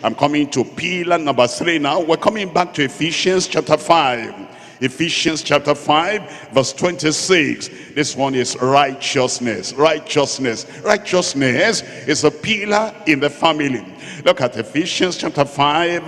I'm coming to pillar number 3 now. We're coming back to Ephesians chapter 5. Ephesians chapter 5 verse 26. This one is righteousness. Righteousness is a pillar in the family. Look at Ephesians chapter 5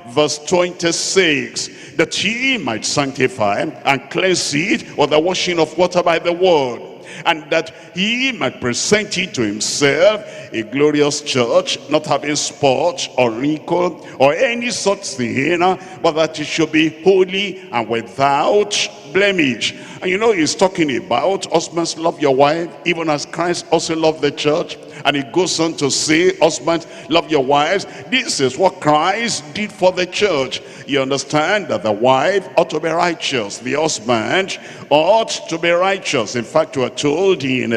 verse 26. That he might sanctify and cleanse it with the washing of water by the word, and that he might present it to himself a glorious church, not having spot or wrinkle or any such thing, but that it should be holy and without blemish. And you know, he's talking about husbands, love your wife even as Christ also loved the church. And he goes on to say, husbands, love your wives. This is what Christ did for the church. You understand that the wife ought to be righteous, the husband ought to be righteous. In fact, we are told in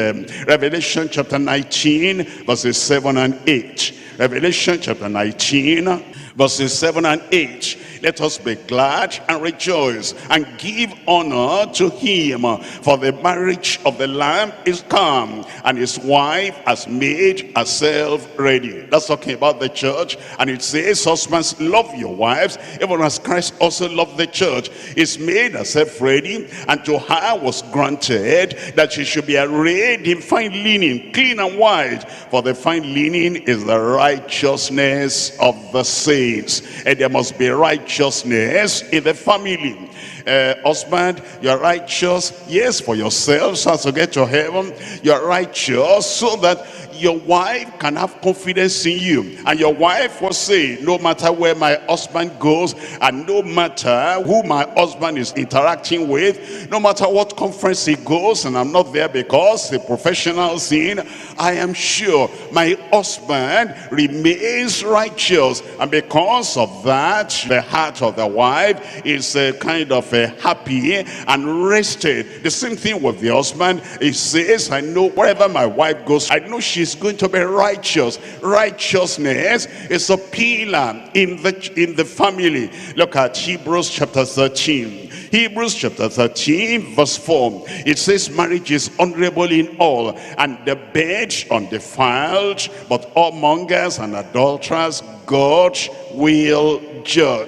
Revelation chapter 19 verses 7 and 8. Revelation chapter 19 verses 7 and 8. Let us be glad and rejoice and give honor to him, for the marriage of the Lamb is come, and his wife has made herself ready. That's talking about the church. And it says, husbands, love your wives even as Christ also loved the church. He's made herself ready, and to her was granted that she should be arrayed in fine linen, clean and white, for the fine linen is the righteousness of the saints. And there must be righteousness in the family. Husband, you're righteous, yes, for yourself, so as to get to heaven. You're righteous so that your wife can have confidence in you, and your wife will say, no matter where my husband goes, and no matter who my husband is interacting with, no matter what conference he goes and I'm not there because the professional scene, I am sure my husband remains righteous. And because of that, the heart of the wife is kind of happy and rested. The same thing with the husband. He says, I know wherever my wife goes, I know she's going to be righteous. Righteousness is a pillar in the family. Look at Hebrews chapter 13. Hebrews chapter 13 verse 4. It says, marriage is honorable in all, and the bed undefiled, but whoremongers and adulterers God will judge.